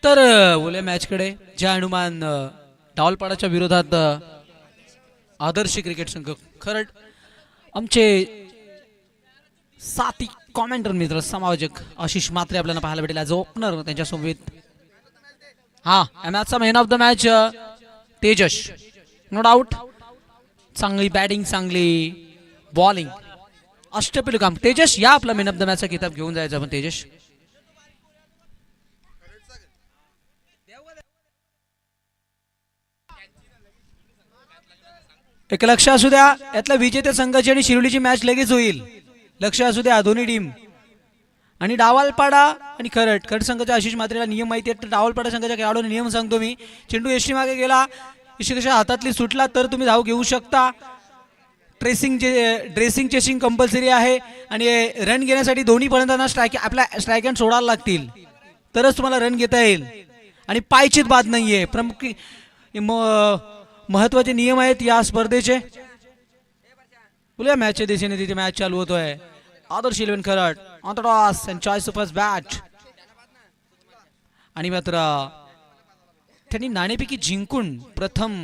तर बोले मॅचकडे जय हनुमान डावलपाडाच्या विरोधात आदर्श क्रिकेट संघ खरड आमचे साथी कॉमेंटर मित्र समायोजक आशिष म्हात्रे आपल्याला पाहायला भेटेल ॲज ओपनर त्यांच्या सोबत. हा मॅचचा man of the match Tejas no doubt. चांगली बॅटिंग चांगली बॉलिंग अष्टपैलू काम. तेजस या आपला मॅन ऑफ द मॅचचा किताब घेऊन जायचा आपण तेजस. एक लक्ष असू द्या यातल्या विजेते संघाची आणि शिरोलीची मॅच लगेच होईल. लक्ष असू द्या दोन्ही टीम. आणि डावलपाडा आणि खरड संघाच्या आशिष म्हात्रेला नियम माहिती आहेत. डावलपाडा संघाच्या खेळाडूंना नियम सांगतो मी. चेंडू यष्टी मागे गेला यष्टीच्या हातातली सुटला तर तुम्ही धाव घेऊ शकता. ड्रेसिंग चेसिंग कंपल्सरी आहे आणि रन घेण्यासाठी दोन्ही फलंदाजांना आपल्या स्ट्राईक हँड सोडायला लागतील तरच तुम्हाला रन घेता येईल. आणि पायचीत बाद नाहीये. प्रमुख महत्वाचे नियम आहेत या स्पर्धेचे. बोलूया मॅचच्या दिशेने तिथे मॅच चालू होतोय. आदर्श 11 Kharad on the toss and choice of first bat. आणि मात्र त्यांनी नाणेफेकी जिंकून प्रथम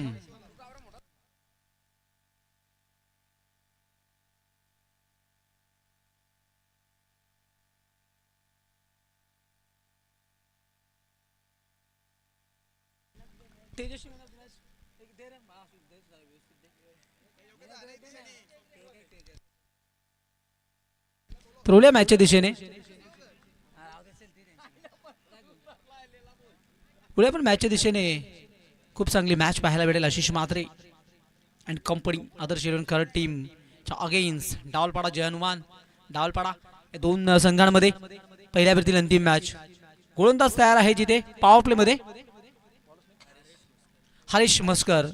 मॅचच्या दिशेने पुढे पण मॅचच्या दिशेने खूप चांगली मॅच पाहायला भेटेल. Ashish Mhatre and company Adarsh 11 Kharad team against Dawalpada Jay Hanuman. Dawalpada या दोन संघांमध्ये पहिल्या फेरीतील अंतिम मॅच. गोलंदाज तयार आहे जिथे पॉवर प्ले मध्ये हरीश मस्कर.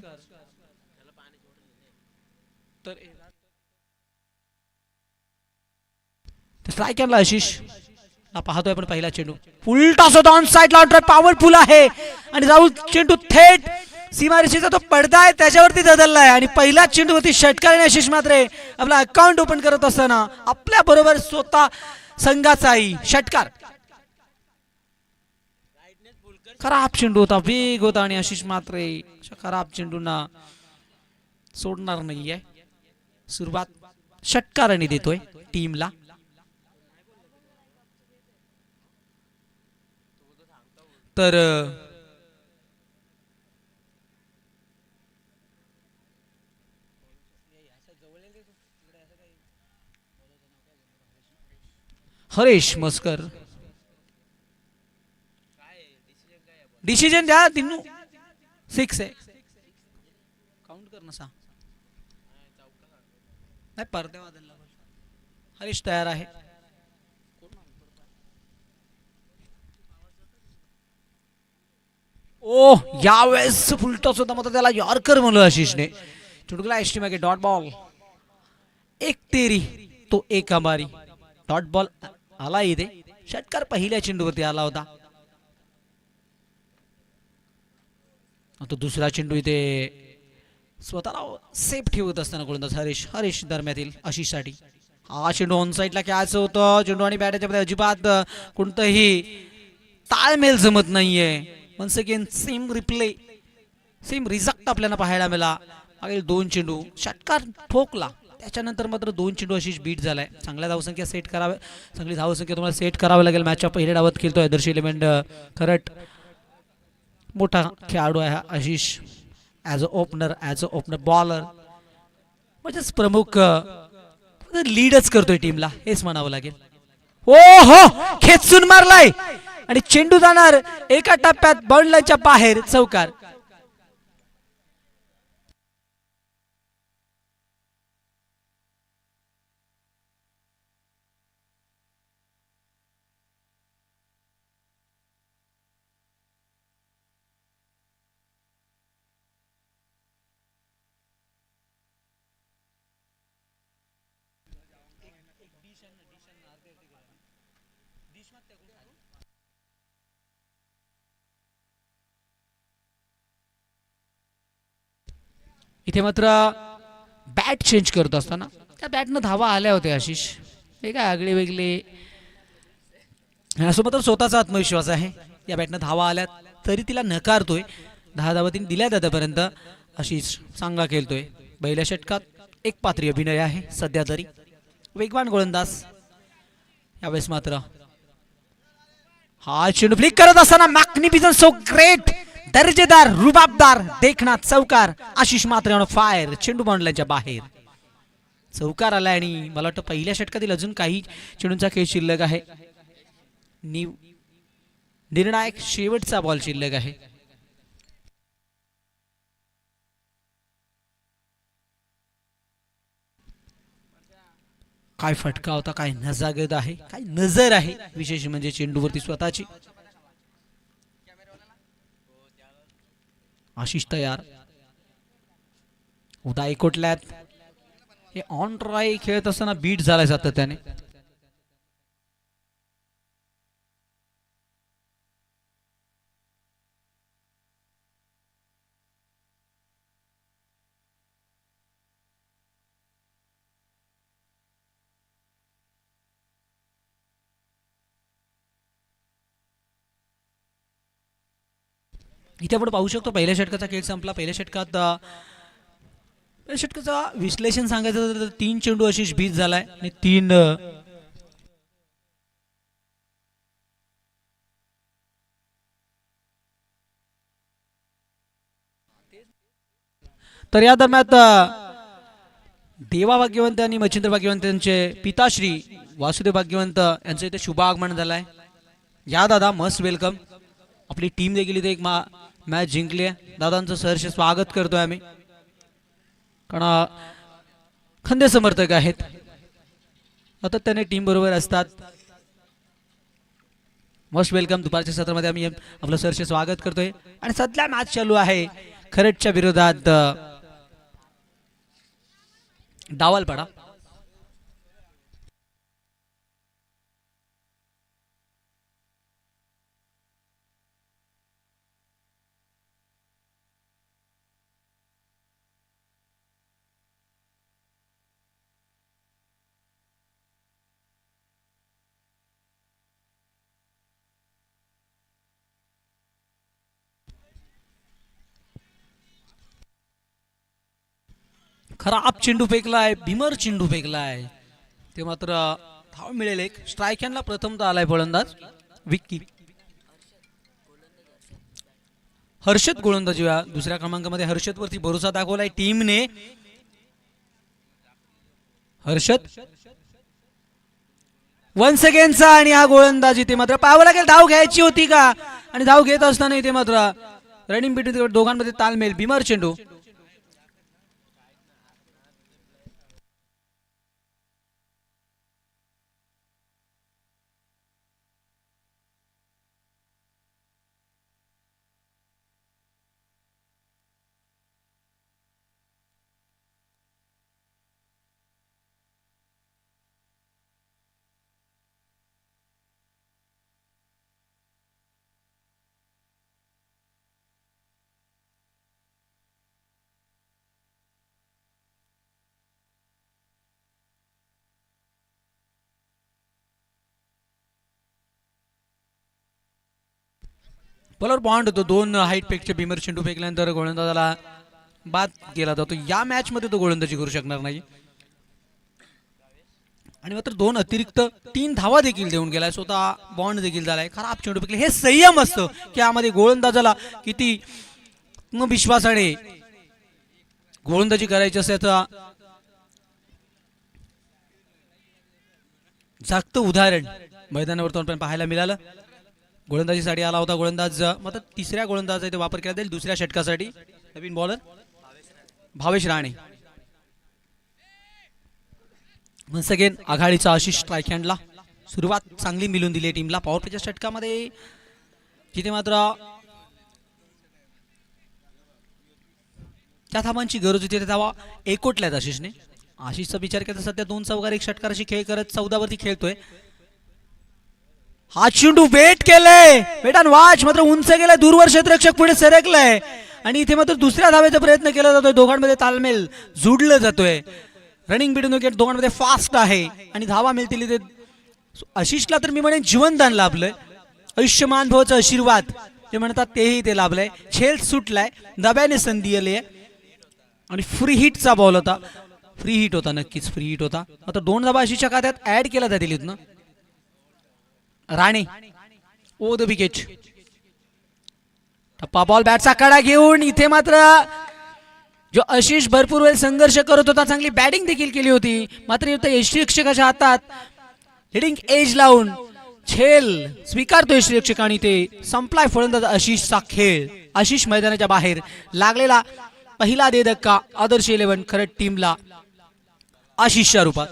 तर स्ट्राईक आणला आशिष. पाहतोय आपण पहिला चेंडू उलटा ऑन साइड लावतोय पॉवरफुल आहे आणि राहुल चेंडू थेट सीमारेषेचा तो पडदा आहे त्याच्यावरती धडकलाय आणि पहिला चेंडूवरती षटकार. आशिष म्हात्रे आपला अकाउंट ओपन करत असताना आपल्या बरोबर स्वतः संघाचाही षटकार. खराब चेंडू होता वेग होता आणि आशिष म्हात्रे खराब चेंडूंना सोडणार नाहीये. सुरुवात षटकाराने देतोय टीमला. तर हरीश मस्कर डिसिजन द्या. तिन्नू 6 आहे काउंट कर ना. नाही परदे वादळला. हरीश तयार आहे. ओ यावेळेस फुलटॉस होता मात्र त्याला यॉर्कर म्हणलं आशिषने. चुटकुला एसटी मागे डॉट बॉल. एक तेरी तो एक हमारी. डॉट बॉल आला इथे. षटकार पहिल्या चेंडूवरती आला होता. तो दुसरा चेंडू इथे स्वतःला सेफ ठेवत असताना गोलंदाज हरीश दरम्यातील आशिषसाठी. हा चेंडू ऑन साईडला कॅच होतं. चेंडू आणि बॅटच्या मध्ये अजिबात कोणतंही ताळमेल जमत नाहीये. Once again same replay same result आपल्याला पाहायला मिळाला. मागील दोन चेंडू षटकार ठोकला त्याच्यानंतर मात्र दोन चेंडू आशिष बीट झालाय. चांगल्या धावसंख्या सेट करावे. चांगली धावसंख्या तुम्हाला सेट करावी लागेल. मॅचच्या पहिल्या डावात खेळतोय आदर्श 11 खरड. मोठा खेळाडू आहे Ashish. As a opener bowler म्हणजेच प्रमुख लीडच करतोय टीमला हेच म्हणावं लागेल. ओ हो खेचून मारलाय आणि चेंडू जाणार एका टप्प्यात बाउंड्रीच्या बाहेर चौकार. इथे मात्र बॅट चेंज करत असताना त्या बॅटनं धावा आल्या होत्या आशिष. हे काय आगळे वेगळे असं मात्र स्वतःचा आत्मविश्वास आहे. या बॅटनं धावा आल्या तरी तिला नकारतोय. 10 धावा तिने दिल्यात आतापर्यंत. आशिष चांगला खेळतोय. पहिल्या षटकात एक पात्री अभिनय आहे सध्या तरी. वेगवान गोलंदाज. यावेळेस मात्र हा चेंडू फ्लिक करत असताना मॅग्निफिसंट, सो ग्रेट, दर्जेदार, रुबाबदार, देखना चौकार. आशिष मात्र ऑन फायर. चेंडू बाउंडलाईनच्या बाहेर चौकार आला. आणि मला वाटतं पहिल्या षटकातील अजून काही चेंडूंचा खेळ शिल्लक आहे. निर्णायक शेवटचा बॉल शिल्लक आहे. काय फटका होता, काय नजाकत आहे, काय नजर आहे, विशेष म्हणजे चेंडूवरती स्वतःची. आशिष तयार. उदय कोटल्यात. हे ऑन ट्राय खेळत असताना बीट झालाय सातत्याने. इथे आपण पाहू शकतो पहिल्या षटकाचा खेळ संपला. पहिल्या षटकाचा विश्लेषण सांगायचं तर 3 चेंडू आशिष बीज झालाय आणि 3 तर या दरम्यान देवा भाग्यवंत आणि मच्छिंद्र भाग्यवंत यांचे पिताश्री वासुदेव भाग्यवंत यांचं इथे शुभ आगमन झालंय. या दादा मस्त वेलकम. आपली टीम देखील इथे एक मॅच जिंकली आहे. दादांचं सहर्ष स्वागत करतोय आम्ही, कारण खंदे समर्थक आहेत, आता त्याने टीम बरोबर असतात. Most welcome. दुपारच्या सत्रामध्ये आम्ही आपलं सहर्ष स्वागत करतोय. आणि सध्या मॅच चालू आहे खरडच्या विरोधात डावलपाडा. खराब चेंडू फेकलाय, भीमर चेंडू फेकलाय. ते मात्र धाव मिळेल एक. स्ट्राईक हँडला प्रथमतः आलाय फलंदाज विक्की. हर्षद गोलंदाजी दुसऱ्या क्रमांकामध्ये. हर्षद वरती भरोसा दाखवलाय टीमने. हर्षद वन्स अगेनचा आणि हा गोलंदाज इथे मात्र पाहावं लागेल. धाव घ्यायची होती का, आणि धाव घेत असताना इथे मात्र रनिंग बिटवीन दोघांमध्ये तालमेल. भीमर चेंडू. बॉलर बॉन्ड होतो. 2 हाईट पेकचे भीमर चेंडू फेकल्यानंतर गोलंदाजाला बाद केला जातो. या मॅच मध्ये तो गोलंदाजी करू शकणार नाही. आणि मात्र 2 अतिरिक्त 3 धावा देखील देऊन गेलाय. स्वतः बॉन्ड देखील झालाय. खराब चेंडू फेकले. हे संयम असतं की यामध्ये गोलंदाजाला किती विश्वासाने गोलंदाजी करायची असल्याचं जागतं उदाहरण मैदानावर आपण पाहायला मिळालं. गोलंदाजीसाठी आला होता गोलंदाज. मात्र तिसऱ्या गोलंदाजाचा इथे वापर केला जाईल दुसऱ्या षटकासाठी. नवीन bowler Bhavesh Rane. Once again आघाडीचा आशिष स्ट्राईक हँडला. सुरुवात चांगली मिळून दिली टीमला. पॉवर प्लेच्या षटकामध्ये जिथे मात्र त्या धावांची गरज होती त्या धावा एकवटल्यात आशिषने. आशिषचा विचार केला सध्या 2 चौकार 1 षटकाराशी खेळ करत 14 वरती खेळतोय. हा चेंडू वेट केलंय. Wait and watch. मात्र उंच गेलाय. दूरवर क्षेत्ररक्षक पुढे सरकलाय आणि इथे मात्र दुसऱ्या धावेचा प्रयत्न केला जातोय. दोघांमध्ये तालमेल जुडलं जातोय. रनिंग बिटवीन विकेट दोघांमध्ये फास्ट आहे आणि धावा मिळतील इथे. आशिषला तर मी म्हणेन जीवनदान लाभलंय. आयुष्यमान भवचा आशीर्वाद जे म्हणतात तेही ते लाभलंय. झेल सुटलाय, दब्याने संधी आली आणि फ्री हिटचा बॉल होता. फ्री हिट होता, नक्कीच फ्री हिट होता. आता 2 धाबा आशिषच्या खात्यात ऍड केला त्या दिल्लीत ना. राणे ओ द विकेट. टप्पा बॉल बॅटचा कडा घेऊन इथे मात्र जो आशिष भरपूर वेळ संघर्ष करत होता, चांगली बॅटिंग देखील केली होती, मात्र इथे यष्टीरक्षकाच्या हातात हिडिंग एज लावून झेल स्वीकारतो यष्टीरक्षक आणि ते संपलाय फलंदाज आशिषचा खेळ. आशिष मैदानाच्या बाहेर. लागलेला पहिला दे धक्का आदर्श 11 खरड टीमला आशिषच्या रूपात.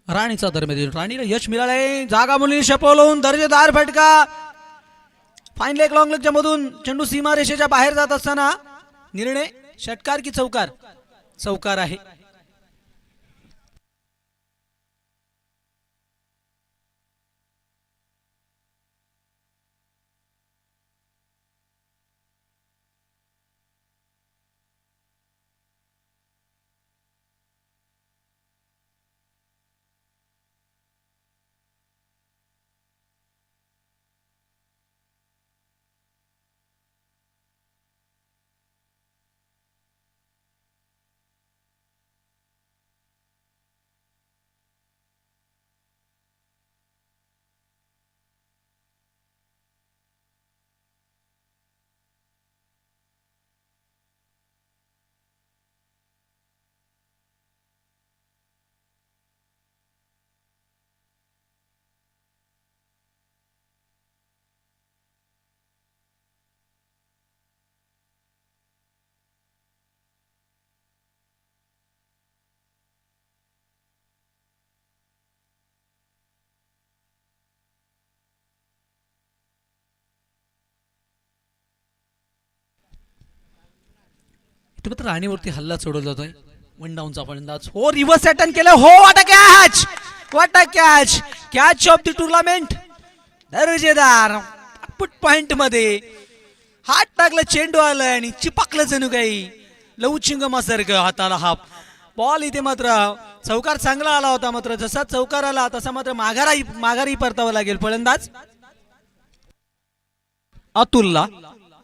राणीचा दरम्यान राणीला यश मिळालंय. जागा मुली शपवून दर्जेदार फटका. फाईन लेग लॉंग लेगच्या मधून चेंडू सीमा रेषेच्या बाहेर जात असताना निर्णय षटकार की चौकार. चौकार आहे. मात्र राणीवरती हल्ला चढवला जातोय. 1 डाऊनचा फलंदाज. हो रिव्हर्स अटॅक केलं. हो what a catch. What a catch. Catch of the tournament. दर्जेदार पुट पॉइंट मध्ये हात टाकला, चेंडू आलाय आणि चिपकलं जणू काही लवचिंगमासारखं हाताला. हा बॉल इथे मात्र चौकार चांगला आला होता, मात्र जसा चौकार आला तसा मात्र माघारी परतावं लागेल. फलंदाज अतुलला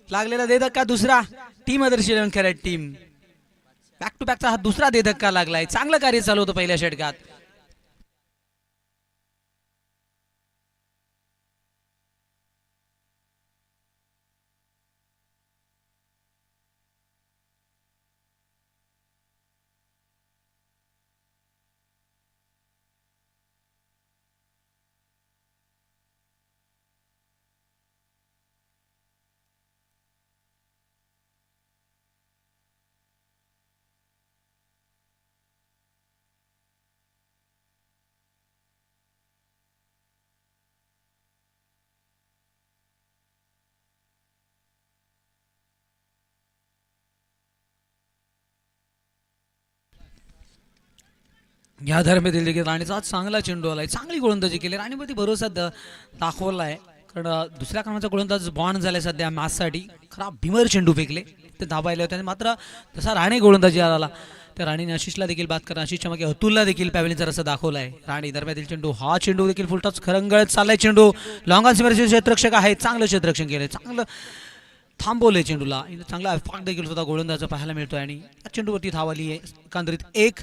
लागलेला दे धक्का दुसरा. Team Adarsh 11 Kharad team back to बॅकचा हा दुसरा दे धक्का लागलाय. चांगलं कार्य चालू होतं पहिल्या षटकात. या दरम्यान देखील राणीचा चांगला चेंडू आलाय. चांगली गोलंदाजी केली. राणीमध्ये भरोसा दाखवलाय, कारण दुसऱ्या क्रमांकाचा गोलंदाज बॉन्ड झालाय सध्या मॅचसाठी. खरा भीमर चेंडू फेकले ते धाबायला होते, मात्र तसा राणे गोलंदाजी आला. त्या राणीने आशिषला देखील बाद करा. आशिषच्या मागे अतुलला देखील पॅव्हलिनचा रस्ता दाखवलाय. राणी दरम्यान चेंडू. हा चेंडू देखील फुलटॉस खरंगळत चाललाय. चेंडू लॉंग ऑन क्षेत्ररक्षक आहे. चांगलं क्षेत्ररक्षण केलंय. चांगलं थांबवलंय चेंडूला. चांगला फाक देखील सुद्धा गोलंदाज पाहायला मिळतोय आणि चेंडूवरती धाव आली आहे. एकंदरीत 1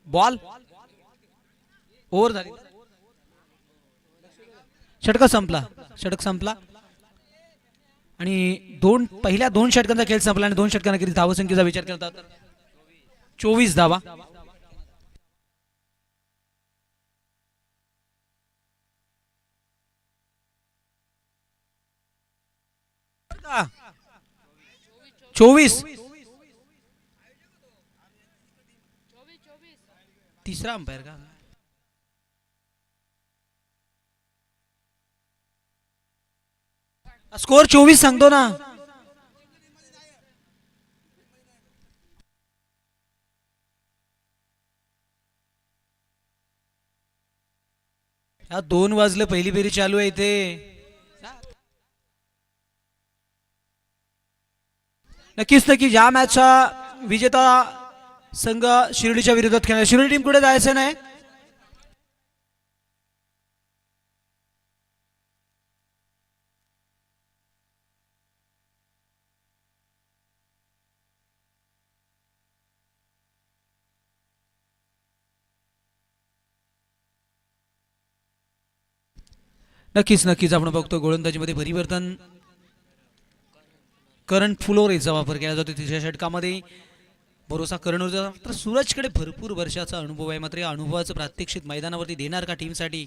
बॉल ओव्हर झाली. षटक संपला आणि पहिल्या 2 षटकांचा खेळ संपला आणि 2 षटकांना किती धावसंख्येचा विचार केला तर 24 धावा. 24. तिसरा अंपायर का? स्कोर 24 सांगतो ना. या 2 वाजले, पहिली फेरी चालू आहे इथे. नक्कीच नक्कीच या मॅचचा विजेता संघ शिर्डीच्या विरोधात खेळणार. शिर्डी टीम कुठे जायचं नाही. नक्कीच नक्कीच आपण बघतो गोलंदाजीमध्ये परिवर्तन. करण फुलोरेचा वापर केला जातो तिसऱ्या षटकामध्ये. भरोसा करणं तर सूरजकडे भरपूर वर्षाचा अनुभव आहे. मात्र या अनुभवाचं प्रात्यक्षिक मैदानावरती देणार का टीमसाठी?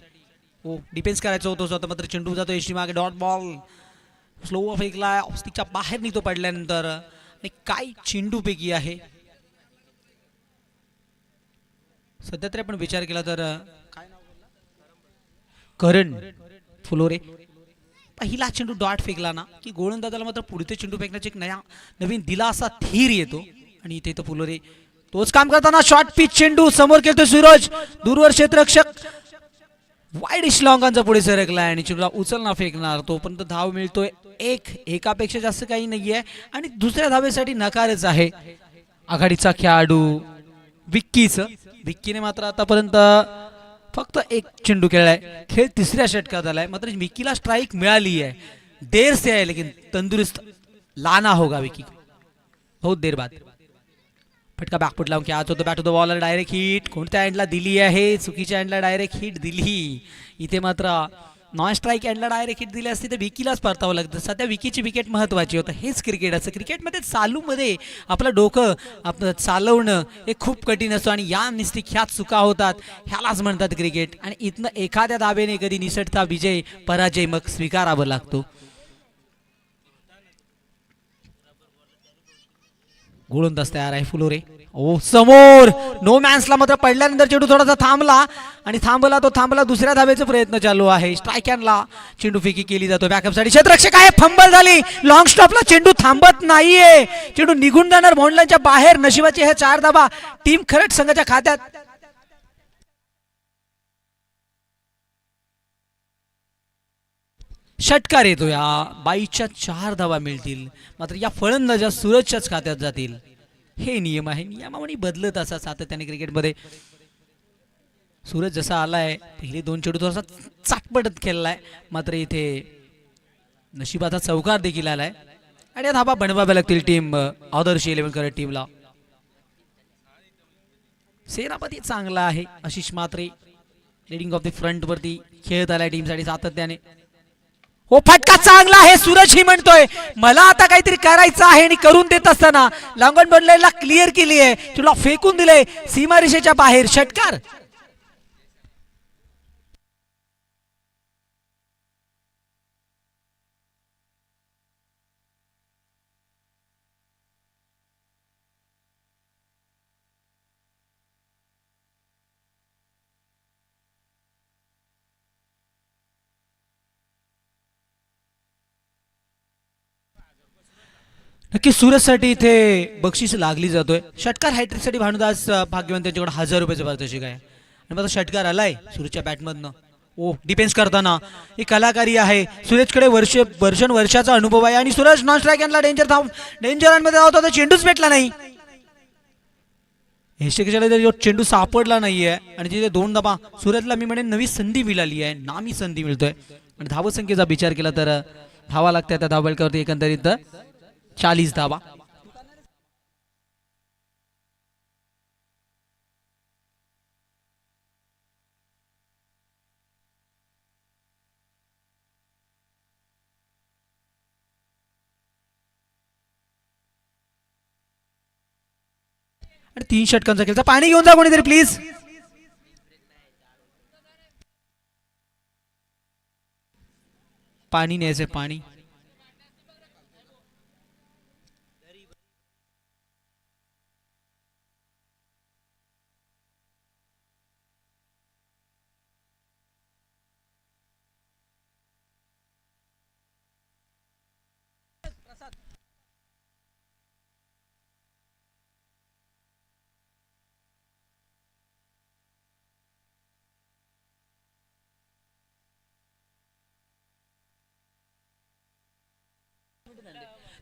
हो, डिफेन्स करायचं होतं स्वतः, मात्र चेंडू जातो एसटी मागे. डॉट बॉल स्लो फेकला, ऑस्टिकच्या बाहेर निघतो पडल्यानंतर. आणि काय चेंडू पैकी आहे. सध्या तरी आपण विचार केला तर करण फुलोरे पहिला चेंडू डॉट फेकला ना की गोलंदाजाला मात्र पुढचे चेंडू फेकण्याची एक नवीन दिलासा धीर येतो. आणि इथे तो फुलोरे तोच काम करताना शॉर्ट पिच चेंडू समोर खेळतो सूरज. दूरवर क्षेत्ररक्षक वाईड इशलॉंगांचा पुढे सरकलाय आणि चेंडूला उचलणार फेकणार. तोपर्यंत धाव मिळतोय एकापेक्षा जास्त काही नाहीये. आणि दुसऱ्या धावेसाठी नकारच आहे आघाडीचा खेळाडू विक्कीने मात्र आतापर्यंत फक्त एक चेंडू खेळलाय. खेळ तिसऱ्या षटकात आलाय. मात्र विक्कीला स्ट्राइक मिळाली आहे. देर से आहे लेकिन तंदुरुस्त लाना होगा विक्की बहुत देर बाद. फटका बॅकफुट लावून खेळत होतो. Bat to the bowler direct hit. कोणत्या एंडला दिली आहे? चुकीच्या एंडला डायरेक्ट हिट दिली. इथे मात्र नॉन स्ट्राईक एंडला डायरेक्ट हिट दिली असती तर विकीलाच परतावं लागतं. सध्या विकीची विकेट महत्वाची होतं. हेच क्रिकेट असतं. क्रिकेटमध्ये चालूमध्ये आपलं डोकं आपलं चालवणं हे खूप कठीण असतं. आणि या निस्तिक ह्या चुका होतात, ह्यालाच म्हणतात क्रिकेट. आणि इथनं एखाद्या दाबेने कधी निसटता विजय पराजय मग स्वीकारावा लागतो. गोलंदाज तयार आहे फुलोरे. ओ समोर नो मॅन्सला मात्र पडल्यानंतर चेंडू थोडासा थांबला. दुसऱ्या धावेचा प्रयत्न चालू आहे. स्ट्राईक हँडला चेंडू फेकी केली जातो. बॅकअप साठी क्षेत्ररक्षक आहे. फंबल झाली. लॉंग स्टॉपला चेंडू थांबत नाहीये. चेंडू निघून जाणार बाउंड्रीच्या बाहेर. नशिबाचे हे 4 धावा टीम खरड संघाच्या खात्यात. षटकार येतो. या 22च्या 4 धावा मिळतील. मात्र या फलंदाजा सूरजच्याच खात्यात जातील. हे नियम आहे. नियमावली बदलत असा सातत्याने क्रिकेटमध्ये. सूरज जसा आलाय पहिले 2 चेंडू थोडासा चाटपटत खेळलाय. मात्र इथे नशिबाचा चौकार देखील आलाय. आणि या धावा बनवाव्या लागतील टीम आदर्श 11 करत टीमला. सेनापती चांगला आहे. आशिष मात्रे लीडिंग ऑफ द फ्रंट वरती खेळत आलाय टीमसाठी सातत्याने. हो फटका चांगला आहे. सूरज ही म्हणतोय मला आता काहीतरी करायचं आहे. आणि करून देत असताना लॉंगॉन बनलेला क्लिअर केली आहे. तुला फेकून दिले सीमारेषेच्या बाहेर. षटकार. नक्की सूरजसाठी इथे बक्षीस लागली जातोय. षटकार हॅट्रिकसाठी भानुदास भाग्यवान त्यांच्याकडे 1000 रुपयाचं पारितोषिक आहे. आणि माझा षटकार आलाय सूरजच्या बॅटमधनं. ओ डिफेन्स करताना ही कलाकारी आहे. सूरजकडे वर्षाचा अनुभव आहे. आणि सूरज नॉन स्ट्राईक यांना डेंजर मध्ये धावतो तर चेंडूच भेटला नाही. हे चेंडू सापडला नाहीये. आणि तिथे 2 धावा सूरजला मी म्हणेन नवी संधी मिळाली आहे. नामी संधी मिळतोय. आणि धावसंख्येचा विचार केला तर धावा लागतात त्या धावबळकावरती एकंदरीत 40 धावा. आणि 3 षटकांचा खेळ. पाणी घेऊन जा कोणीतरी प्लीज. पाणी न्यायचंय पाणी.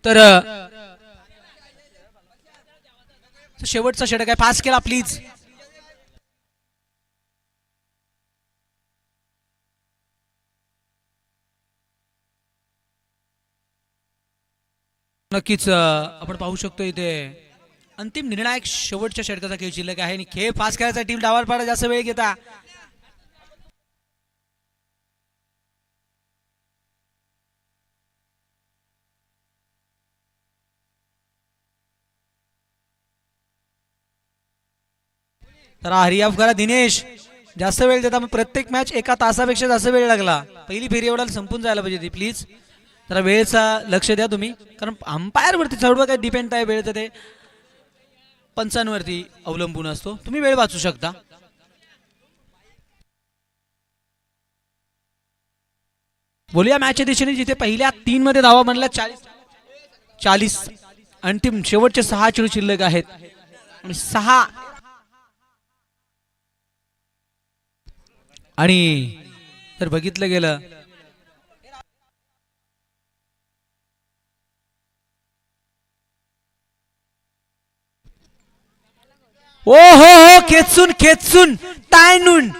तर शेवटचा षटक आहे, पास केला प्लीज. नक्कीच आपण पाहू शकतो इथे अंतिम निर्णायक शेवटच्या षटकाचा खेळ शिल्लक आहे आणि खेळ पास करायचा टीम डावाला पाडा जास्त वेळ घेता. तर हरियाफ करा दिनेश, जास्त वेळ देता. प्रत्येक मॅच एका तासापेक्षा जास्त वेळ लागला. पहिली फेरी एवढा संपून जायला पाहिजे ती. प्लीज जरा वेळेचा लक्ष द्या तुम्ही, कारण अंपायर वरती सर्व काही डिपेंड आहे. वेळेचं ते पंचांवरती अवलंबून असतो. तुम्ही वेळ वाचू शकता. बोलूया मॅचच्या दिशेने, जिथे पहिल्या 3 मध्ये धावा म्हणल्या 40 अंतिम शेवटचे 6 चेंडू शिल्लक आहेत आणि 6 आणि जर बघितलं गेलं ओ हो हो, खेचून खेचून ताणून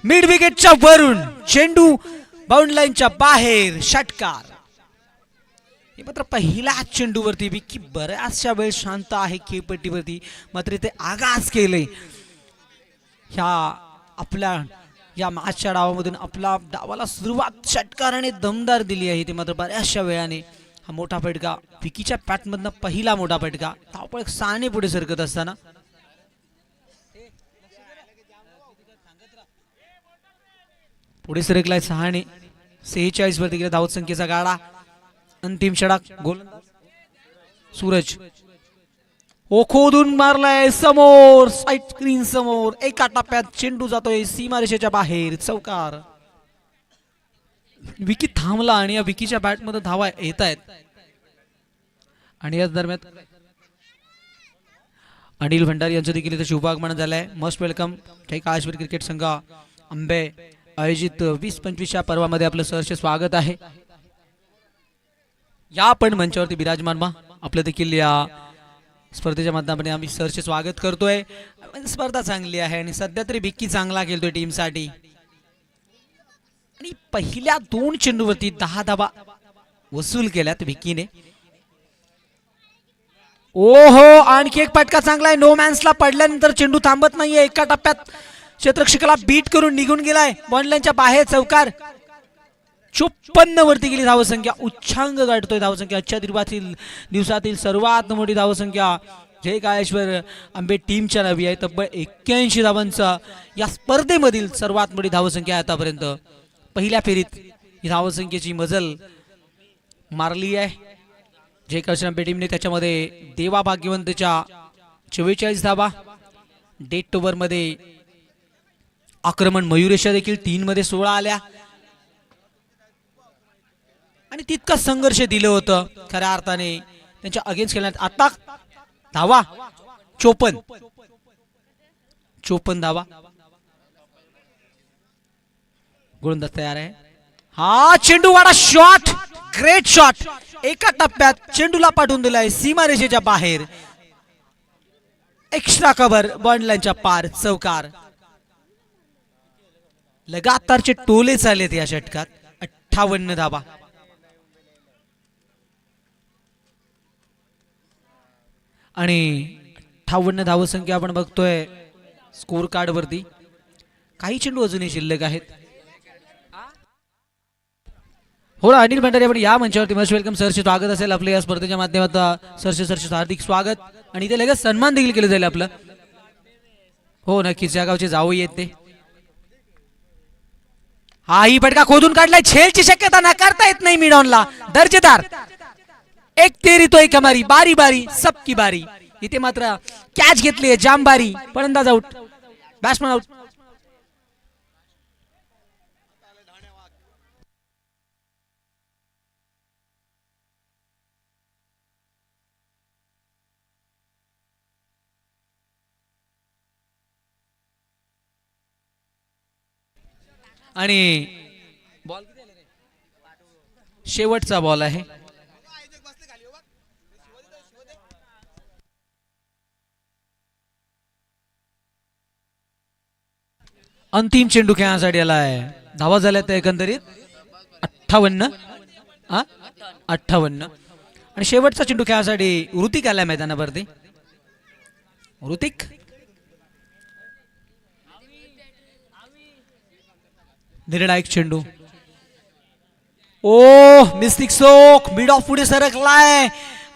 मिड विकेटच्या वरून चेंडू बाउंड लाईनच्या बाहेर, षटकार. हे मात्र पहिल्या चेंडूवरती विकी बऱ्याचशा वेळ शांत आहे खेळपट्टीवरती, मात्र ते आगास केले. ह्या आपल्या या मॅचच्या डावामधून आपला डावाला सुरुवात षटकाराने दमदार दिली आहे. ते मात्र बऱ्याचशा वेळाने हा मोठा फटका, विकीच्या पॅटमधनं पहिला मोठा फटका. धावपळ 6 ने पुढे सरकत असताना पुढे सरकलाय 6 ने. 46 वरती गेला धावत संख्येचा गाडा. अंतिम षटक गोलंदाज सूरज ओखोदून मारलाय समोर, साईड स्क्रीन समोर. एका टप्प्यात चेंडू जातोय सीमारेषेच्या बाहेर, चौकार. विकी थांबला आणि या विकीच्या बॅट मध्ये धावा येत आहेत. आणि याच दरम्यान अनिल भंडारी यांचं देखील इथे शुभागमन झालंय. Must welcome. काही काळेश्वर क्रिकेट संघ आंबे आयोजित 20-25 पर्वामध्ये आपलं सहर्ष स्वागत आहे. या पण मंचावरती विराजमान व्हा. आपलं देखील या स्पर्धेच्या माध्यमाने आम्ही सहर्ष स्वागत करतोय. स्पर्धा चांगली आहे आणि सध्या तरी विकी चांगला खेळतोय टीमसाठी. आणि पहिल्या 2 चेंडूवरती 10 धावा वसूल केल्यात विकीने. ओहो, आणखी एक फटका चांगला आहे. नो मॅन्सला पडल्यानंतर चेंडू थांबत नाहीये. एका टप्प्यात क्षेत्ररक्षकाला बीट करून निघून गेलाय बॉन्ड लाईनच्या बाहेर, चौकार. 54 वरती गेली धावसंख्या, उच्चांक गाठतोय धावसंख्या. आजच्या दिवसातील सर्वात मोठी धावसंख्या जय काळेश्वर आंबे टीमच्या नावी आहे. तब्बल 81 धावांचा या स्पर्धेमधील सर्वात मोठी धावसंख्या आतापर्यंत. पहिल्या फेरीत ही धावसंख्येची मजल मारली आहे जय काळेश्वर आंबे टीमने. त्याच्यामध्ये देवा भाग्यवंतच्या 44 धावा. डेट ओव्हर मध्ये आक्रमण मयुरेशा देखील 3 मध्ये 16 आल्या आणि तितका संघर्ष दिलं होतं खऱ्या अर्थाने त्यांच्या अगेन्स्ट खेळण्यात. आता धावा 54 धावा. गोलंदाज तयार आहे. हा चेंडूवाडा शॉट, ग्रेट शॉट. एका टप्प्यात चेंडूला पाठवून दिलाय सीमारेषेच्या बाहेर. एक्स्ट्रा कव्हर बॉन्ड लाईनच्या पार, चौकार. लगातारचे टोले चाललेत या षटकात. 58 धावा. आणि 58 धावसंख्या आपण बघतोय स्कोर कार्ड वरती. काही चेंडू अजूनही शिल्लक आहेत. हो ना, अनिल भंडारी आपण या मंचावरती मस्ट वेलकम. सरचे स्वागत असेल आपल्या या स्पर्धेच्या माध्यमातून. सरचे हार्दिक स्वागत. आणि इथे लगेच सन्मान देखील केलं जाईल आपलं. हो नक्कीच, या गावचे जाऊ येत ते. हा ही फटका खोदून काढलाय. झेलची शक्यता नाकारता येत नाही मिडॉनला. दर्जेदार. एक तेरी तो एक हमारी, बारी बारी सबकी बारी. इथे मात्र कॅच घेतली, जामबारी. फलंदाज आउट, बॅट्समन आउट. आणि शेवटचा बॉल आहे. अंतिम चेंडू खेळण्यासाठी आलाय. धावा झाल्या त्या एकंदरीत 58. 58 आणि शेवटचा चेंडू खेळण्यासाठी ऋतिक आलाय मैदानावरती. ऋतिक निर्णायक चेंडू. ओ मिस्टिक सोक मिड ऑफ पुढे सरकलाय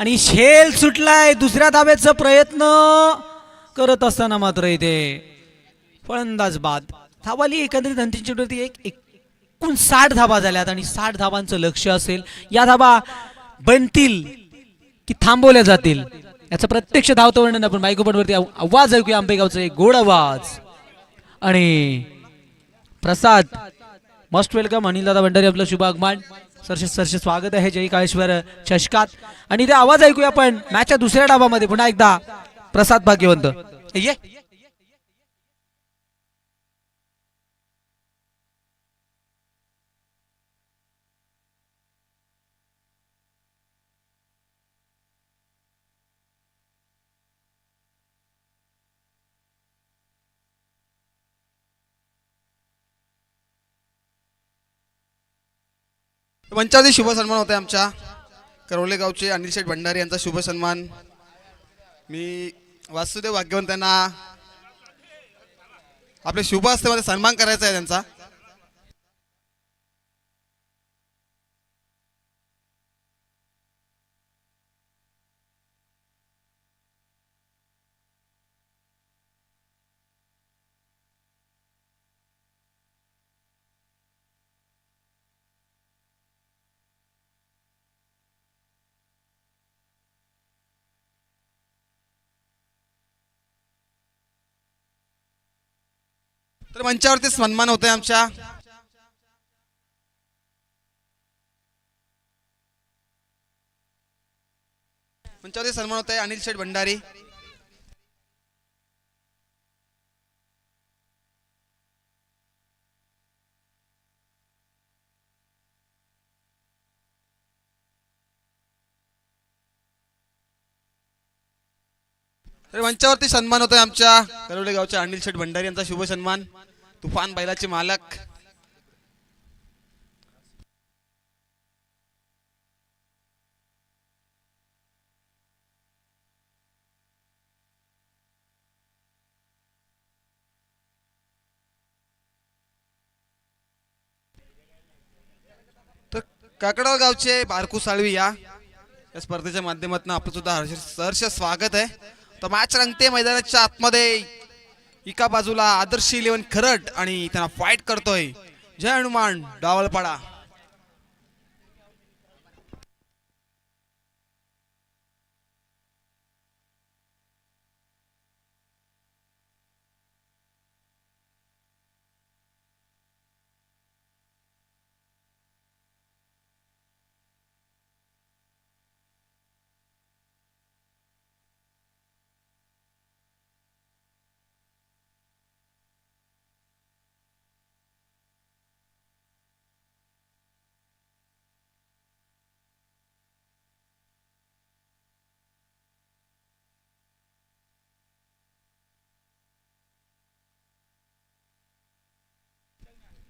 आणि शेल सुटलाय. दुसऱ्या धाब्याचा प्रयत्न करत असताना मात्र इथे फलंदाज बाद. धावाली एकंदरीत अंतिम चेंडूवरती 59 धाबा झाल्यात आणि 60 धाबांचं लक्ष असेल. या धाबा बनतील की थांबवल्या जातील याचं प्रत्यक्ष धावतं वर्णन आपण मायक्रोफोनवरती आवाज ऐकूया. आंबेगावचा एक गोड आवाज आणि प्रसाद मस्ट वेलकम. अनिल दादा भंडारी आपलं शुभ आगमन. सरसे स्वागत आहे जय काळेश्वर चषकात. आणि ते आवाज ऐकूया आपण मॅचच्या दुसऱ्या डावामध्ये पुन्हा एकदा प्रसाद भाग्यवंत ये. मंचावरती शुभ सन्मान होते आमच्या करवले गावचे अनिल शेठ भंडारी यांचा शुभ सन्मान. मी वासुदेव भाग्यवंत यांना आपले शुभ हस्तेमध्ये सन्मान करायचा आहे त्यांचा. तर मंचावरती सन्मान होते आमच्या मंचावरती सन्मान होत आहे अनिल शेठ भंडारी. तर मंचावरती सन्मान होतोय आमच्या करवले गावच्या अनिल शेठ भंडारी यांचा शुभ सन्मान. तुफान बैलाचे मालक. तर काकडाव गावचे बारकू साळवी या स्पर्धेच्या माध्यमातून आपलं सुद्धा सहर्ष स्वागत आहे. तर मॅच रंगते मैदानाच्या आतमध्ये. एका बाजूला आदर्श 11 खरड आणि त्यांना फाईट करतोय जय हनुमान डावलपाडा.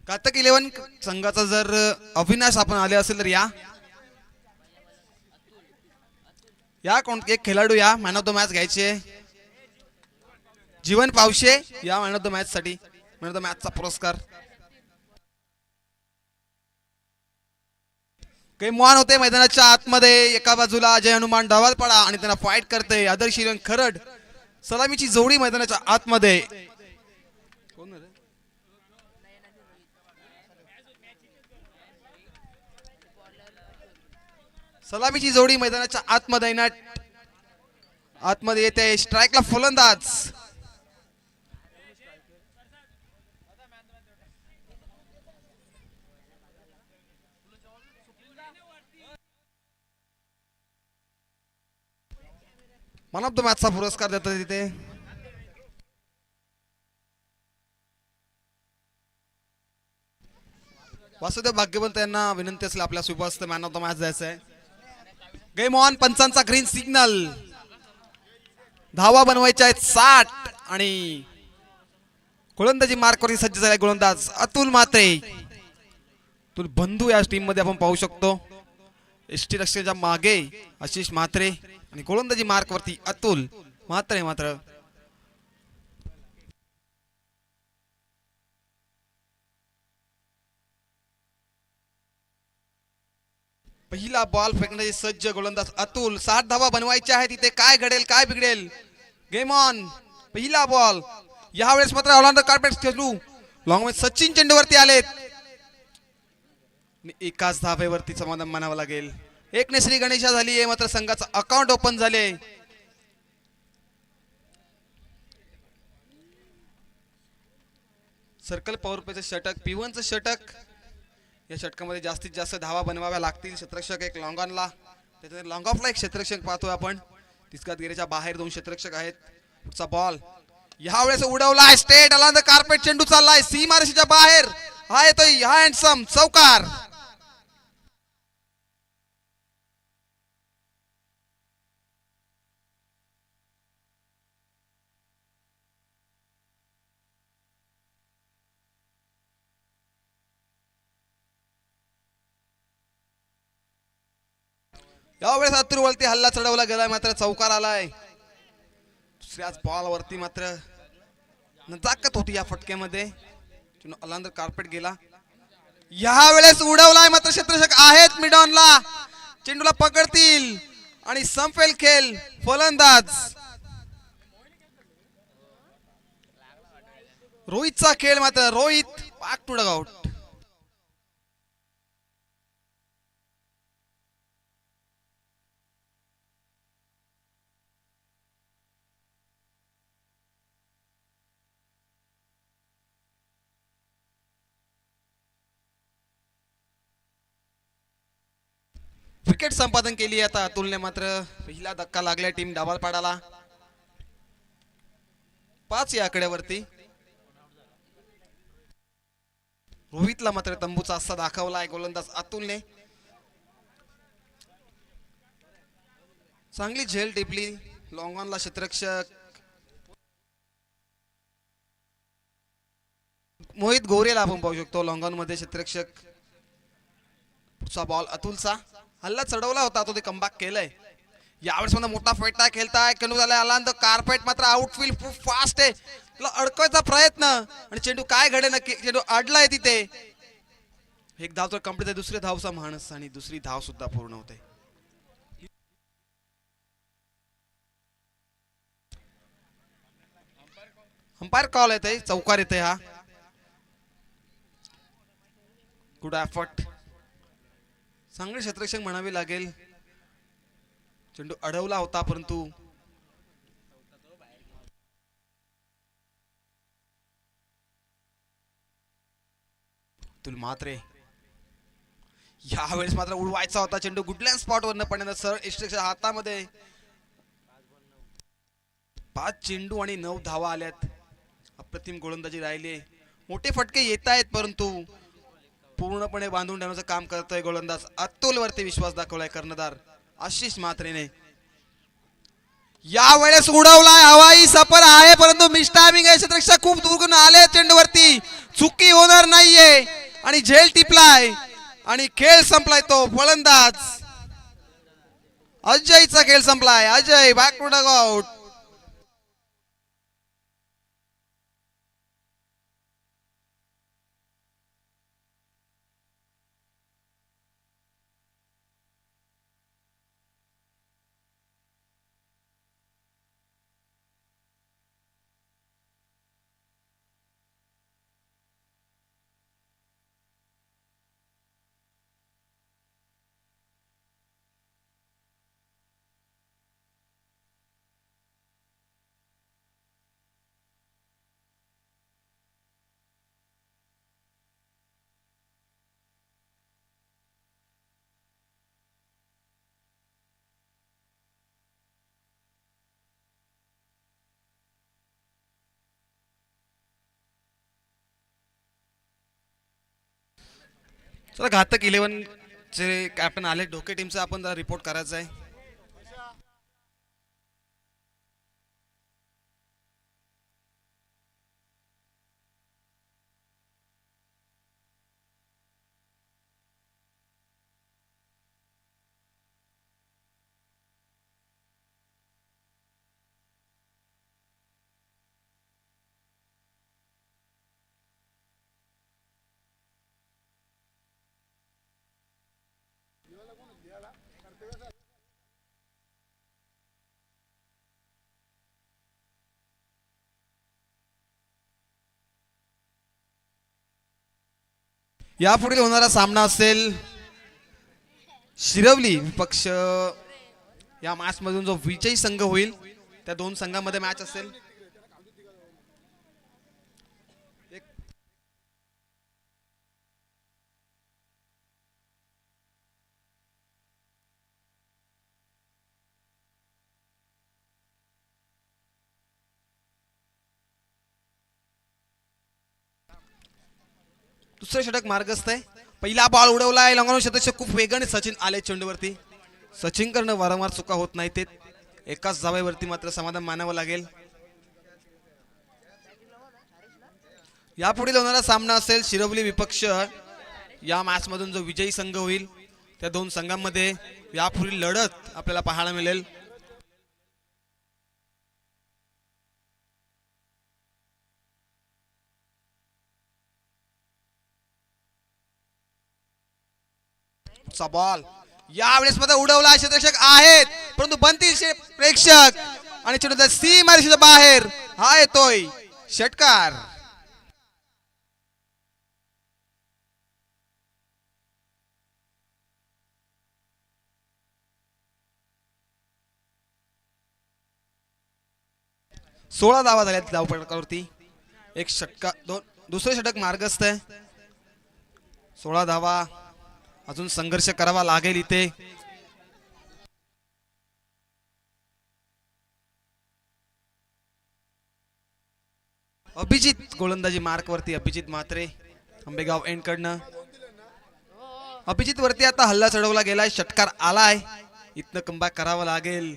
घातक 11 संघाचा जर अविनाश आपण आले असेल तर या एक खेळाडू या मॅन ऑफ द मॅच घ्यायचे. जीवन पावशे या मॅन ऑफ द मॅच साठी मॅन ऑफ द मॅचचा पुरस्कार. गेम वन होते मैदानाच्या आतमध्ये. एका बाजूला जय हनुमान डावालपाडा आणि त्यांना फाईट करते आदर्श 11 खरड. सलामीची जोडी मैदानाच्या आतमध्ये. सलामीची जोडी मैदानाच्या आतमध्ये आतमध्ये येते. स्ट्राईकला फलंदाज. मन ऑफ द मॅचचा पुरस्कार देतात तिथे. वासुदेव भाग्यवंत यांना विनंती असेल आपल्या superstar man of the match द्यायचा आहे. Game on. पंचांचा ग्रीन सिग्नल. धावा बनवायच्या आहेत 60 आणि गोलंदाजी मार्कवरती सज्ज झालाय गोलंदाज अतुल म्हात्रे. अतुल बंधू या टीम मध्ये आपण पाहू शकतो. एसटी रक्षकाच्या मागे आशिष म्हात्रे आणि गोलंदाजी मार्कवरती अतुल म्हात्रे. मात्र पहिला बॉल फेकण्याची सज्ज गोलंदाज अतुल. 7 धावा बनवायच्या आहेत. इथे काय घडेल काय बिघडेल. Game on. पहिला बॉल. यावेळेस मात्र ऑर्लॅंडो कार्पेट खेळू लॉंग मध्ये सचिन चेंडूवरती आलेत. एकाच धावेवरती समाधान मानावं लागेल. एक ने श्री गणेशा झाली आहे. मात्र संघाचं अकाउंट ओपन झाले. सर्कल पॉवर प्लेचं षटक P1चं षटक. या षटकामध्ये जास्तीत जास्त धावा बनवाव्या लागतील. क्षेत्ररक्षक एक लॉंग ऑनला त्याच्यानंतर लॉंग ऑफला एक क्षेत्ररक्षक पाहतोय आपण. तिसकात गेरेच्या बाहेर 2 क्षेत्ररक्षक आहेत. पुढचा बॉल यावेळेस उडवलाय स्टेट अलॉंग द कार्पेट. चेंडू चाललाय सीमारेषेच्या बाहेर. हा येतोय हा हँडसम चौकार. यावेळेस अतुलवरती हल्ला चढवला गेलाय मात्र चौकार आलाय. दुसऱ्याच बॉलवरती मात्र नजाकत होती या फटक्यामध्ये. अलांदर कार्पेट गेला. यावेळेस उडवलाय मात्र क्षेत्ररक्षक आहेत मिडॉनला. चेंडूला पकडतील आणि संपेल खेळ. फलंदाज रोहितचा खेळ. मात्र Rohit back to dugout. Wicket संपादन केली आता अतुलने. मात्र पहिला धक्का लागलाय टीम डावालपाडाला. 5 या आकड्यावरती. रोहितला मात्र तंबूचा असा दाखवलाय गोलंदाज अतुलने. चांगली झेल टिपली. लॉंग ऑनला क्षेत्ररक्षक मोहित गोरेला आपण पाहू शकतो. लॉंग ऑन मध्ये क्षेत्ररक्षक. पुढचा बॉल अतुलचा. हल्ला चढवला होता तो ते कमबॅक केलंय. यावेळेस मला मोठा फैटा खेळताय. कनू झालाय अलांद कार्पेट. मात्र आउटफील्ड खूप फास्ट आहे. तुला अडकवायचा प्रयत्न आणि चेंडू काय घडे नक्की. चेंडू अडलाय तिथे. एक धाव तर कंप्लीट आहे. दुसऱ्या धावचा माणूस आणि दुसरी धाव सुद्धा पूर्ण होते. अंपायर कॉल येते. चौकार येते हा. Good effort. चांगले क्षेत्ररक्षक म्हणावे लागेल. चेंडू अडवला होता परंतु म्हात्रे यावेळेस मात्र उडवायचा होता चेंडू. गुडलँड स्पॉट वरनं पडण्याचा सर इन्स्ट्रक्शन हातामध्ये. 5 चेंडू आणि 9 धावा आल्यात. अप्रतिम गोलंदाजी राहिली. मोठे फटके येत आहेत परंतु पूर्णपणे बांधून ठेवण्याचं काम करतोय गोलंदाज अतुल. वरती विश्वास दाखवलाय कर्णधार आशिष म्हात्रेने. यावेळेस उडवलाय. हवाई सफर आहे परंतु मिस टायमिंग आहे. क्षेत्ररक्षक खूप दूरकडून आले चेंडूवरती. चुकी होणार नाहीये आणि झेल टिपलाय आणि खेळ संपलाय. तो फलंदाज अजयचा खेळ संपलाय. Ajay back to dugout. चला घातक 11 चे कॅप्टन आले. ढोके टीमचा आपण रिपोर्ट करायचा आहे. यापुढील होणारा सामना असेल शिरवली विपक्ष या मॅच मधून जो विजयी संघ होईल त्या दोन संघांमध्ये मॅच असेल. दुसरे षटक मार्गस्थ आहे. पहिला बॉल उडवलाय लंगोन षटक खूप वेगाने सचिन आले चेंडूवरती. सचिन करणं वारंवार चुका होत नाही ते एकाच धावेवरती मात्र समाधान मानावं लागेल. यापुढील होणारा सामना असेल शिरवली विपक्ष या मॅच मधून जो विजयी संघ होईल त्या दोन संघांमध्ये यापुढील लढत आपल्याला पाहायला मिळेल. बॉल यावेळेस मध्ये उडवला क्षेत्ररक्षक आहेत परंतु बनतील प्रेक्षक आणि चेंडू सीमारेषेच्या बाहेर हा येतोय षटकार. सोळा धावा झाल्या धावपटकावरती. एक षटकार दुसरे षटक मार्गस्थ आहे. 16 धावा अजून संघर्ष करावा लागेल इथे. अभिजित गोलंदाजी मार्क वरती. अभिजित म्हात्रे आंबेगाव एंड कडनं. अभिजित वरती आता हल्ला चढवला गेलाय. षटकार आलाय. इथनं कमबॅक करावं लागेल.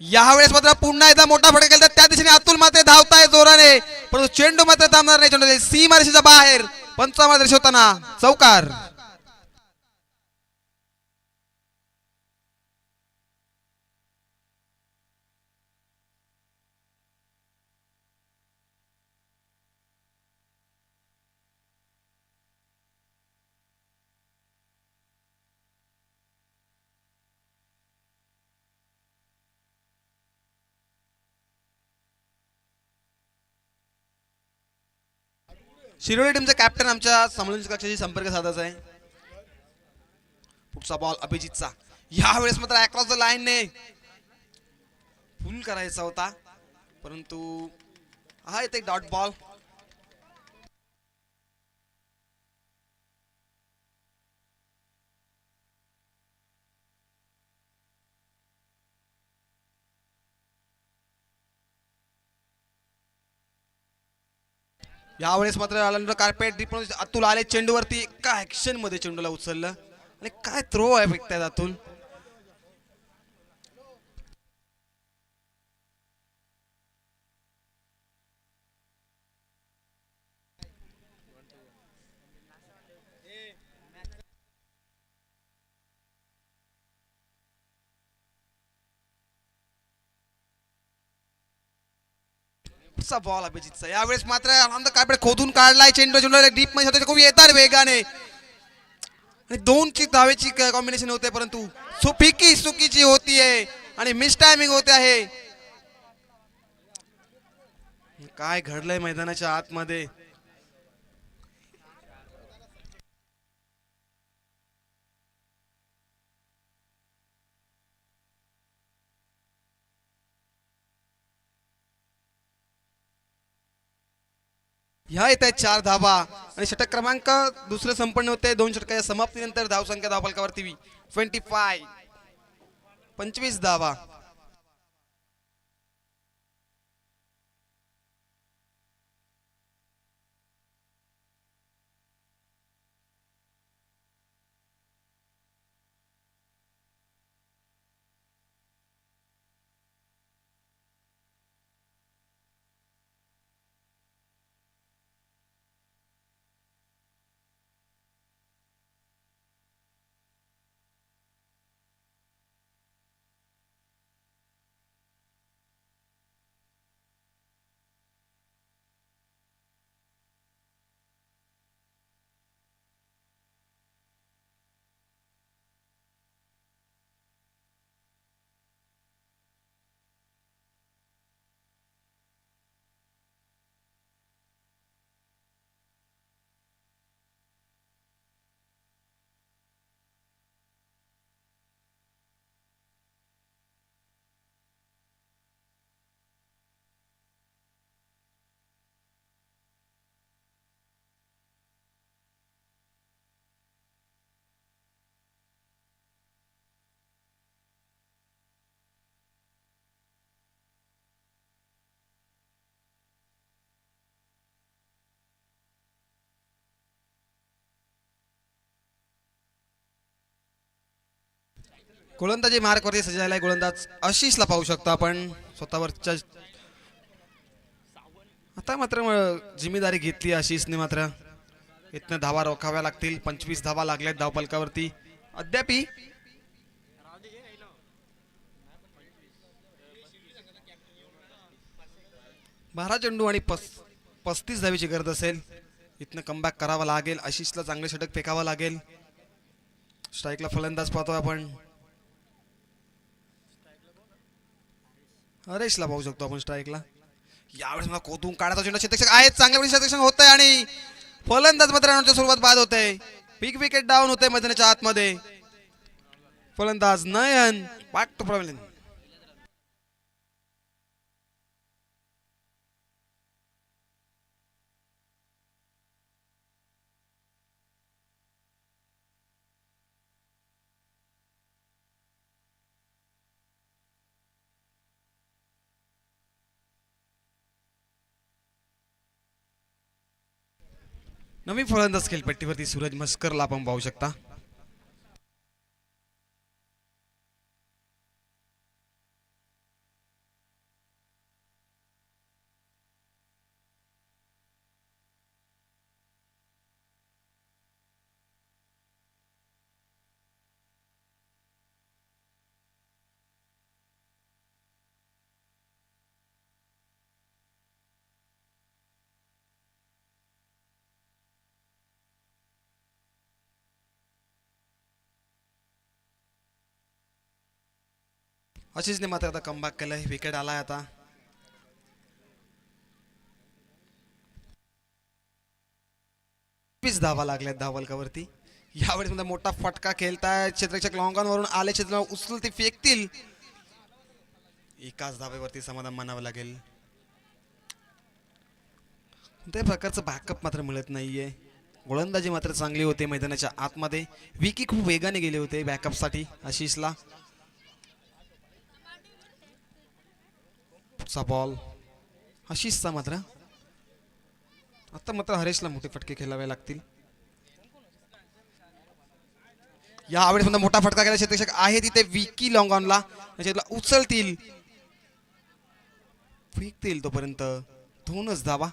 यावेळेस मात्र पुन्हा एकदा मोठा फटका केला त्या दिशेने अतुल मात्र धावताय जोराने परंतु चेंडू मात्र थांबणार नाही. चेंडू सीमारेषेच्या बाहेर पंचावन्न दर्शवताना चौकार. शिरोली टीमचा कॅप्टन आमच्या समोरून कक्षाशी संपर्क साधायचा आहे. पुढचा बॉल अभिजितचा. यावेळेस मात्र अक्रॉस द लाईन ने फुल करायचा होता परंतु हा इथे डॉट बॉल. यावेळेस मात्र कार्पेट अतुल आले चेंडूवरती. एका ऍक्शन मध्ये चेंडूला उचललं आणि काय थ्रो आहे फेकतायत अतुल. बॉल अभिजितचा. यावेळेस मात्र आनंद कार्पेट खोदून काढलाय. चेंडू डीप मध्ये खूप येतात वेगाने आणि दोनची धावेची कॉम्बिनेशन होते परंतु सुफिकी चुकीची होतीये आणि मिस टायमिंग होते आहे. काय घडलंय मैदानाच्या आतमध्ये. ह्या येत आहेत 4 धावा आणि षटक क्रमांक दुसरे संपन्न होते. 2 षटकाच्या समाप्तीनंतर धावसंख्या धावफलकावरती 25 धावा. गोलंदाजी मार्कवरती सजलेला आहे गोलंदाज आशिषला पाहू शकतो आपण स्वतःवरच्या. आता मात्र जिम्मेदारी घेतली आशिषने मात्र. इथनं धावा रोखाव्या लागतील. 25 धावा लागल्यात धावफलकावरती अद्याप. 12 चेंडू आणि 35 धावेची गरज असेल. इथनं कमबॅक करावा लागेल. आशिषला चांगले षटक फेकावं लागेल. स्ट्राईकला फलंदाज पाहतोय आपण. हरेशला पाहू शकतो आपण स्ट्राईकला. यावेळेस मला कोतून काढायचा चेंडू क्षेत्ररक्षक आहेत. चांगल्या क्षेत्ररक्षक होत आहे आणि फलंदाज मात्र सुरुवात बाद होते. बिग विकेट डाऊन होते मैदानाच्या आतमध्ये. फलंदाज नयन बॅक टू प्रॉब्लेम. नवीन फलंदाज खेळपट्टीवरती सूरज मस्करला आपण पाहू शकता. आशिषने मात्र आता कमबॅक केलंय. विकेट आलाय आता. धावा लागल्यात धावफलकावरती. यावेळेस मध्ये मोठा फटका खेळताय. क्षेत्ररक्षक लॉंगॉनवरून आले. क्षेत्र उचलून ते फेकतील. एकाच धावेवरती समाधान मानावं लागेल. कोणत्याही प्रकारचं बॅकअप मात्र मिळत नाहीये. गोलंदाजी मात्र चांगली होते मैदानाच्या आतमध्ये. विकी खूप वेगाने गेले होते बॅकअप साठी आशिषला. बॉल आशिषचा मात्र. आता मात्र हरेशला मोठे फटके खेळावे लागतील. यावेळेस मोठा फटका केला क्षेत्ररक्षक आहे तिथे. विकी लॉंगॉनला उचलतील फेकतील तोपर्यंत 2च धावा.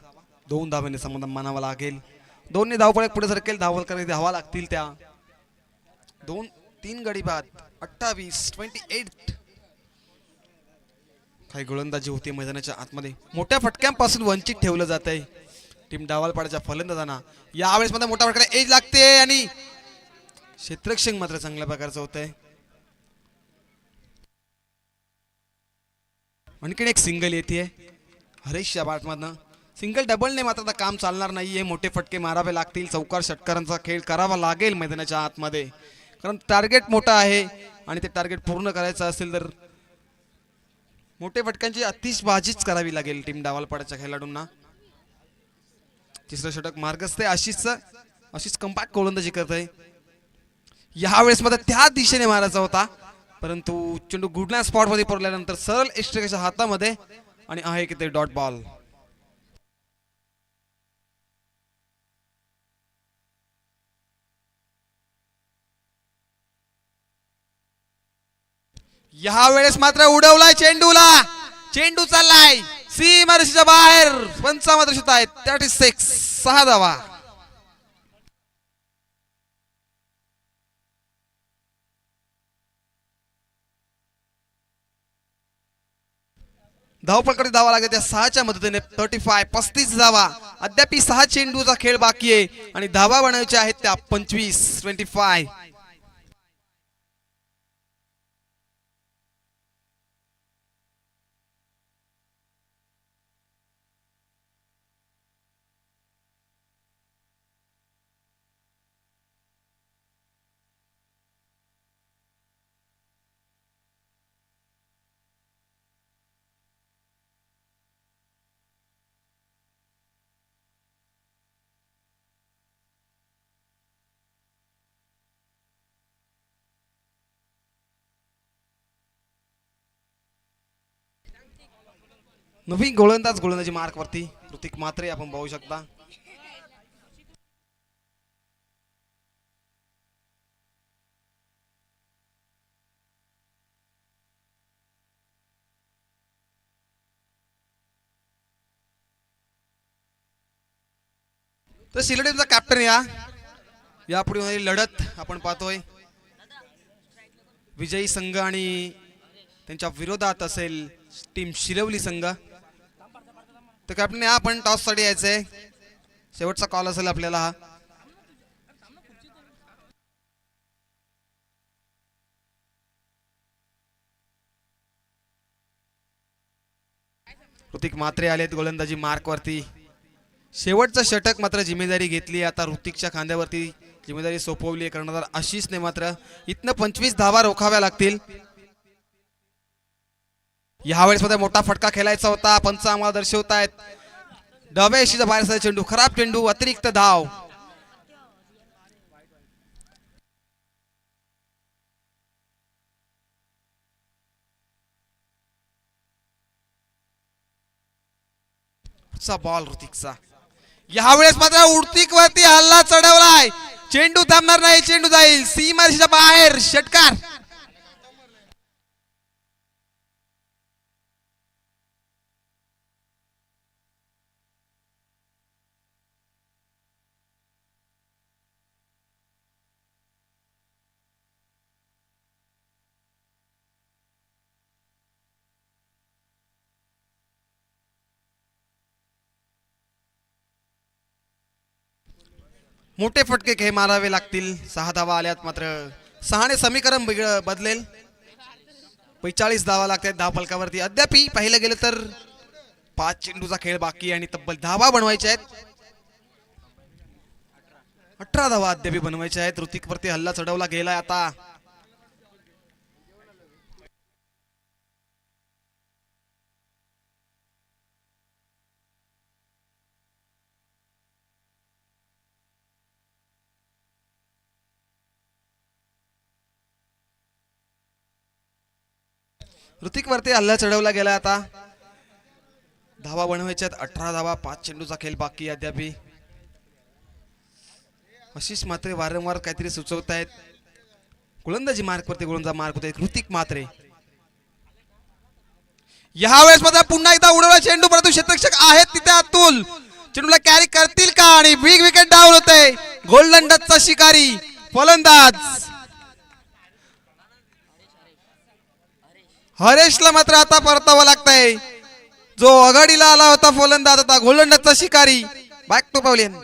2 धावांनी समाधान मानावं लागेल. 2ने धावपळक पुढे सरकेल. धावा लागतील त्या. 2-3 गडी बाद. 28 काही गोलंदाजी होती मैदानाच्या आतमध्ये. मोठ्या फटक्यांपासून वंचित ठेवलं जात आहे टीम डावलपाड्याच्या फलंदाजांना. यावेळेस मध्ये मोठा फटका एज लागते आणि क्षेत्ररक्षक मात्र चांगल्या प्रकारचं होत आहे. आणखीन एक सिंगल येते हरेशच्या बॅटमधनं. सिंगल डबलने मात्र आता काम चालणार नाहीये. मोठे फटके मारावे लागतील. चौकार षटकारांचा खेळ करावा लागेल मैदानाच्या आतमध्ये. कारण टार्गेट मोठा आहे आणि ते टार्गेट पूर्ण करायचं असेल तर मोठे फटक्यांची आतिषबाजीच करावी लागेल टीम डावलपाड्याच्या खेळाडूंना. तिसरं षटक मार्गस्थ आहे आशिषचं. आशिष कम्पॅक्ट गोलंदाजी करत आहे. यावेळेस मध्ये त्या दिशेने मारायचा होता परंतु चेंडू गुडलँड स्पॉट मध्ये पडल्यानंतर सरळ एक्स्ट्राच्या हातामध्ये आणि आहे की ते डॉट बॉल. यावेळेस मात्र उडवलाय चेंडूला. चेंडू चाललाय सीमारेषेच्या बाहेर. पंचा मात्र शूट आहेत. 36 6 धावा. धावपळकडे धावा लागेल त्या 6च्या मदतीने. 35 धावा. अद्याप 6 चेंडूचा खेळ बाकी आहे आणि धावा बनवायच्या आहेत त्या 25. नवीन गोलंदाजी मार्क वरती ऋतिक मात्रे आपण पाहू शकता. तर सिलेक्ट टीमचा कॅप्टन यापुढे होणारी लढत आपण पाहतोय. विजयी संघ आणि त्यांच्या विरोधात असेल टीम शिरवली संघ. तर कॅप्टन आपण टॉस साठी यायचंय. शेवटचा कॉल असेल आपल्याला हा. ऋतिक मात्रे आलेत गोलंदाजी मार्क वरती. शेवटचा षटक मात्र जिम्मेदारी घेतली. आता ऋतिकच्या खांद्यावरती जिम्मेदारी सोपवली. कर्णधार आशिषने मात्र इथनं 25 धावा रोखाव्या लागतील. यावेळेस मध्ये मोठा फटका खेळायचा होता. पंच आम्हाला दर्शवतायत डाव्या यशीचा बाहेरचा चेंडू, खराब चेंडू, अतिरिक्त धाव. बॉल ऋतिकचा. यावेळेस मात्र ऋतिक वरती हल्ला चढवलाय. चेंडू थांबणार नाही. चेंडू जाईल सीमारेषेच्या बाहेर. षटकार. मोठे फटके खेळ मारावे लागतील. 6 धावा आल्यात मात्र 6ने समीकरण बदलेल. 45 धावा लागतात धाव फलकावरती. अद्याप पाहिलं गेलं तर 5 चेंडूचा खेळ बाकी आणि तब्बल धावा बनवायच्या आहेत. 18 धावा अद्याप बनवायच्या आहेत. ऋतिक वरती हल्ला चढवला गेलाय आता. ऋतिक वरती हल्ला चढवला गेला आता. धावा बनवायच्यात 18 धावा. 5 चेंडूचा खेळ बाकी अद्याप. आशिष मात्रे वारंवार काहीतरी सुचवत आहेत. गोलंदाजी मार्क वरती गोलंदाज मार्क होते ऋतिक मात्रे. यावेळेस मात्र पुन्हा एकदा उडवला चेंडू, परंतु क्षेत्ररक्षक आहेत तिथे अतुल. चेंडूला कॅरी करतील का आणि बिग विकेट डाऊन होते. गोल्डन डचचा शिकारी फलंदाज हरेशला मात्र आता परतावा लागतंय. जो आघाडीला आला होता फलंदाज आता गोल्डन डचचा शिकारी बॅक टू पवलियन.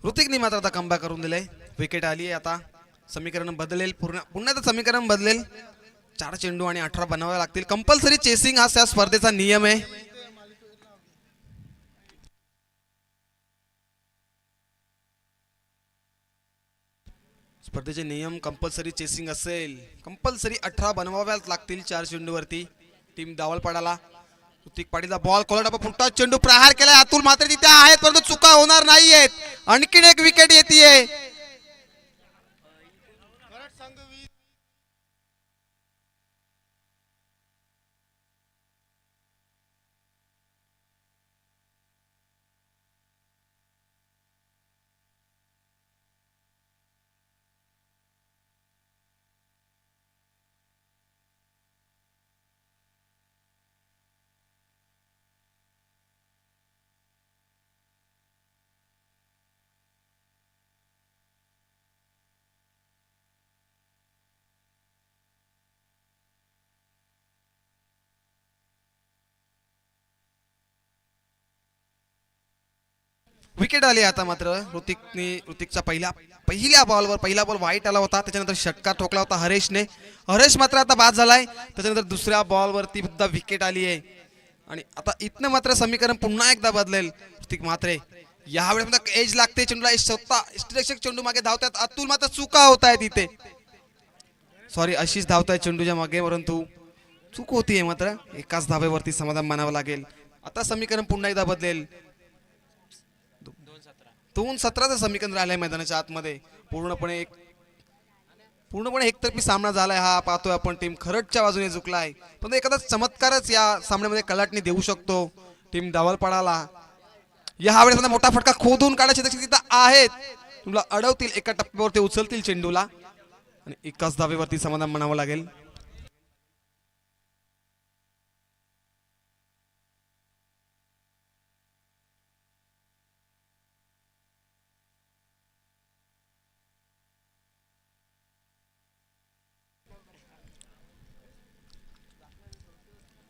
ऋतिकने मात्र आता कमबॅक करून दिले. विकेट आली आता. समीकरण बदलेल. पुन्हा समीकरण बदलेल. 4 चेंडू आणि 18 बनवावे लागतील. कंपल्सरी चेसिंग हा त्या स्पर्धेचा नियम आहे. स्पर्धेचे नियम कंपल्सरी चेसिंग असेल. कंपल्सरी 18 बनवाव्याच लागतील 4 चेंडूवरती. टीम दावल पडाला. ऋतिक पाटीलचा बॉल कोलडापा फुटता चेंडू प्रहार केलाय. अतुल मात्र तिथे आहेत परंतु चुका होणार नाहीयेत. आणखीन एक विकेट येते. विकेट आली आता मात्र. ऋतिकचा पहिल्या बॉलवर पहिला बॉल वाईट आला होता. त्याच्यानंतर षटकार ठोकला होता हरेशने. हरेश मात्र आता बाद झालाय. त्याच्यानंतर दुसऱ्या बॉलवरती सुद्धा विकेट आली आहे आणि आता इथनं मात्र समीकरण पुन्हा एकदा बदलेल. ऋतिक मात्रे यावेळेस एज लागते चेंडूला. स्वतः यष्टिरक्षक चेंडू मागे धावतात. अतुल मात्र चुका होत आहेत इथे. सॉरी आशिष धावतायत चेंडूच्या मागे परंतु चूक होतीये मात्र. एकाच धावेवरती समाधान मानावं लागेल. आता समीकरण पुन्हा एकदा बदलेल. 2-17चं समीकरण राहिलंय मैदानाच्या आतमध्ये. पूर्णपणे पूर्णपणे एकतर्फी सामना झालाय हा. पाहतोय आपण टीम खरडच्या बाजूने झुकलाय, पण एखादा चमत्कारच या सामन्यामध्ये कलाटणी देऊ शकतो टीम दावलपाडाला. या वेळेस आता मोठा फटका खोदून काढायची शक्यता आहेत. तुला अडवतील, एका टप्प्यावर ते उचलतील चेंडूला आणि एकाच धावेवरती समाधान म्हणावं लागेल.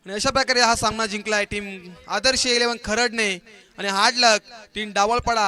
आणि अशा प्रकारे हा सामना जिंकलाय टीम आदर्श 11 खरडने आणि हार्ड लक टीम डावलपाडा